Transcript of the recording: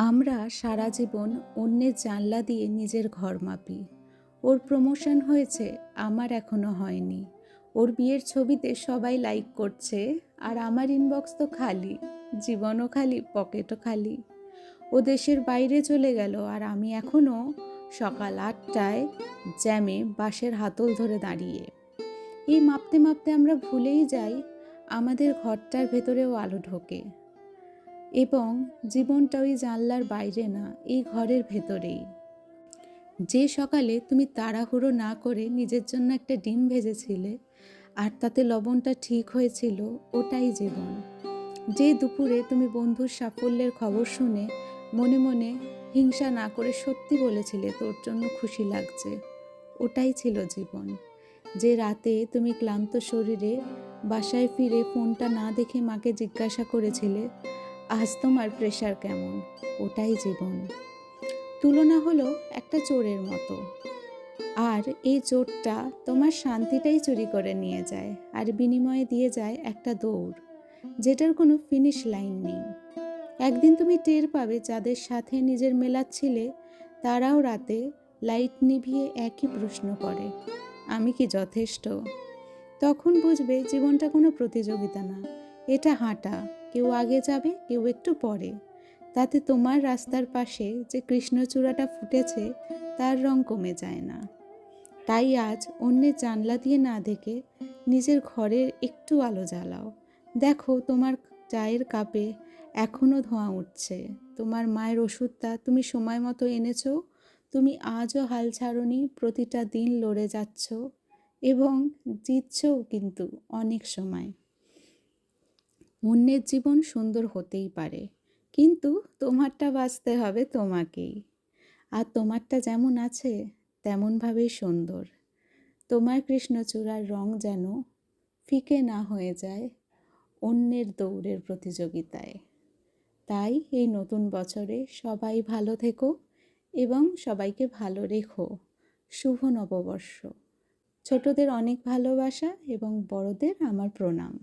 আমরা সারা জীবন অন্যের জানলা দিয়ে নিজের ঘর মাপি। ওর প্রমোশন হয়েছে, আমার এখনো হয়নি। ওর বিয়ের ছবিতে সবাই লাইক করছে, আর আমার ইনবক্স তো খালি। জীবনও খালি, পকেটও খালি। ও দেশের বাইরে চলে গেল, আর আমি এখনো সকাল 8টায় জ্যামে বাসের হাতল ধরে দাঁড়িয়ে। এই মাপতে মাপতে আমরা ভুলেই যাই আমাদের ঘরটার ভেতরেও আলো ঢোকে, এবং জীবনটা ওই জানলার বাইরে না, এই ঘরের ভেতরেই। যে সকালে তুমি তাড়াহুড়ো না করে নিজের জন্য একটা ডিম ভেজেছিলে, আর তাতে লবণটা ঠিক হয়েছিল, ওটাই জীবন। যে দুপুরে তুমি বন্ধুর সাফল্যের খবর শুনে মনে মনে হিংসা না করে সত্যি বলেছিলে তোর জন্য খুশি লাগছে, ওটাই ছিল জীবন। যে রাতে তুমি ক্লান্ত শরীরে বাসায় ফিরে ফোনটা না দেখে মাকে জিজ্ঞাসা করেছিলে আজ তোমার প্রেশার কেমন, ওটাই জীবন। তুলনা হলো একটা চোরের মতো, আর এই চোরটা তোমার শান্তিটাই চুরি করে নিয়ে যায়, আর বিনিময়ে দিয়ে যায় একটা দৌড় যেটার কোনো ফিনিশ লাইন নেই। একদিন তুমি টের পাবে যাদের সাথে নিজের মেলাচ্ছিলে তারাও রাতে লাইট নিভিয়ে একই প্রশ্ন করে, আমি কি যথেষ্ট? তখন বুঝবে জীবনটা কোনো প্রতিযোগিতা না, এটা হাঁটা। কেউ আগে যাবে, কেউ একটু পরে। তাতে তোমার রাস্তার পাশে যে কৃষ্ণচূড়াটা ফুটেছে তার রং কমে যায় না। তাই আজ অন্যের জানলা দিয়ে না দেখে নিজের ঘরের একটু আলো জ্বালাও। দেখো তোমার চায়ের কাপে এখনও ধোঁয়া উঠছে, তোমার মায়ের ওষুধটা তুমি সময় মতো এনেছো, তুমি আজও হাল ছাড়োনি, প্রতিটা দিন লড়ে যাচ্ছ এবং জিতছও কিন্তু অনেক সময়। অন্যের জীবন সুন্দর হতেই পারে, কিন্তু তোমারটা বাঁচতে হবে তোমাকেই। আর তোমারটা যেমন আছে তেমনভাবেই সুন্দর। তোমার কৃষ্ণচূড়ার রং যেন ফিকে না হয়ে যায় অন্যের দৌড়ের প্রতিযোগিতায়। তাই এই নতুন বছরে সবাই ভালো থেকো এবং সবাইকে ভালো রেখো। শুভ নববর্ষ। ছোটদের অনেক ভালোবাসা এবং বড়দের আমার প্রণাম।